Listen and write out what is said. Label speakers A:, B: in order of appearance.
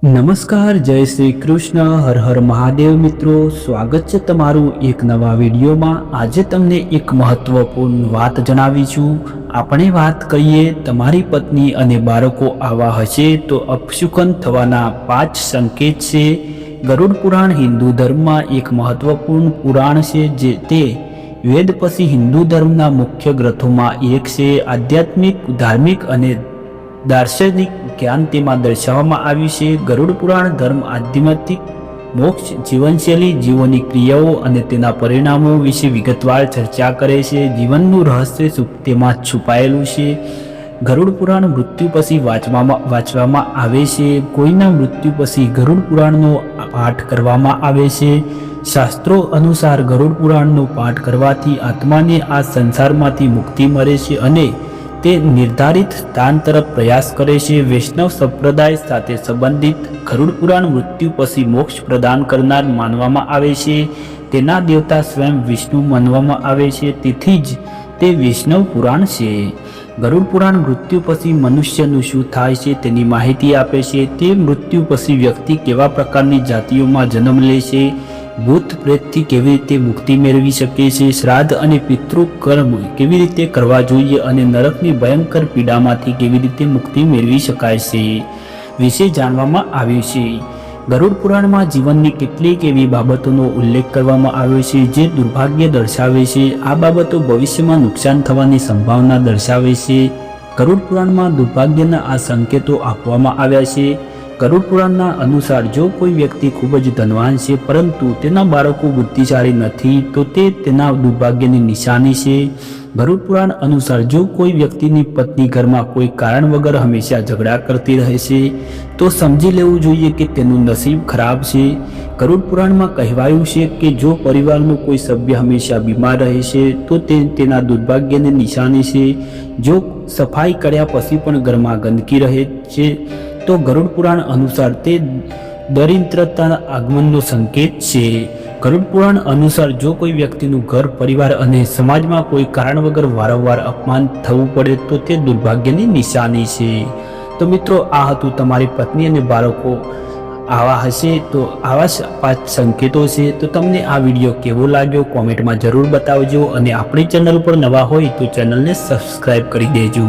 A: નમસ્કાર, જય શ્રી કૃષ્ણ, હર હર મહાદેવ. મિત્રો, સ્વાગત છે તમારું એક નવા વિડીયોમાં. આજે તમને એક મહત્વપૂર્ણ વાત જણાવીશું. આપણે વાત કરીએ, તમારી પત્ની અને બાળકો આવા હશે તો અપશુકન થવાના 5 સંકેત છે. ગરુડ પુરાણ હિન્દુ ધર્મમાં એક મહત્વપૂર્ણ પુરાણ છે, જે તે વેદ પછી હિન્દુ ધર્મના મુખ્ય ગ્રંથોમાં એક છે. આધ્યાત્મિક, ધાર્મિક અને દાર્શનિક જ્ઞાન તેમાં દર્શાવવામાં આવ્યું છે. ગરુડ પુરાણ ધર્મ, આધ્યાત્મિક, મોક્ષ, જીવનશૈલી, જીવોની ક્રિયાઓ અને તેના પરિણામો વિશે વિગતવાર ચર્ચા કરે છે. જીવનનું રહસ્ય તેમાં છુપાયેલું છે. ગરુડ પુરાણ મૃત્યુ પછી વાંચવામાં આવે છે. કોઈના મૃત્યુ પછી ગરુડ પુરાણનો પાઠ કરવામાં આવે છે. શાસ્ત્રો અનુસાર ગરુડ પુરાણનો પાઠ કરવાથી આત્માને આ સંસારમાંથી મુક્તિ મળે છે અને તે નિર્ધારિત સ્થાન તરફ પ્રયાસ કરે છે. વૈષ્ણવ સંપ્રદાય સાથે સંબંધિત ગરુડ પુરાણ મૃત્યુ પછી મોક્ષ પ્રદાન કરનાર માનવામાં આવે છે. તેના દેવતા સ્વયં વિષ્ણુ માનવામાં આવે છે, તેથી જ તે વૈષ્ણવ પુરાણ છે. ગરુડ પુરાણ મૃત્યુ પછી મનુષ્યનું શું થાય છે તેની માહિતી આપે છે. તે મૃત્યુ પછી વ્યક્તિ કેવા પ્રકારની જાતિઓમાં જન્મ લે છે, ભૂત પ્રેતથી કેવી રીતે મુક્તિ મેળવી શકે છે, શ્રાદ્ધ અને પિતૃકર્મ કેવી રીતે કરવા જોઈએ અને નરકની ભયંકર પીડામાંથી કેવી રીતે મુક્તિ મેળવી શકાય છે વિશે જાણવામાં આવ્યું છે. ગરુડ પુરાણમાં જીવનની કેટલીક એવી બાબતોનો ઉલ્લેખ કરવામાં આવ્યો છે જે દુર્ભાગ્ય દર્શાવે છે. આ બાબતો ભવિષ્યમાં નુકસાન થવાની સંભાવના દર્શાવે છે. ગરુડ પુરાણમાં દુર્ભાગ્યના આ સંકેતો આપવામાં આવ્યા છે. ગરુડ પુરાણના અનુસાર જો કોઈ વ્યક્તિ ખૂબ જ ધનવાન છે પરંતુ તેના બાળકો બુદ્ધિશાળી નથી તો તે તેના દુર્ભાગ્યની નિશાની છે. ગરુડ પુરાણ અનુસાર જો કોઈ વ્યક્તિની પત્ની ઘરમાં કોઈ કારણ વગર હંમેશા ઝઘડા કરતી રહે છે તો સમજી લેવું જોઈએ કે તેનું નસીબ ખરાબ છે. ગરુડ પુરાણમાં કહેવાયું છે કે જો પરિવારનો કોઈ સભ્ય હંમેશા બીમાર રહે છે તો તે તેના દુર્ભાગ્યની નિશાની છે. જો સફાઈ કર્યા પછી પણ ઘરમાં ગંદકી રહે છે તો ગરુડ પુરાણ અનુસાર તે દરિદ્રતાના આગમનનો સંકેત છે. ગરુડ પુરાણ અનુસાર જો કોઈ વ્યક્તિનું ઘર, પરિવાર અને સમાજમાં કોઈ કારણ વગર વારંવાર અપમાન થવું પડે તો તે દુર્ભાગ્યની નિશાની છે. તો મિત્રો, આ હતું તમારી પત્ની અને બાળકો આવા હશે તો આવા 5 સંકેતો છે. તો તમને આ વિડીયો કેવો લાગ્યો કોમેન્ટમાં જરૂર બતાવજો અને આપણી ચેનલ પર નવા હોય તો ચેનલને સબસ્ક્રાઈબ કરી દેજો.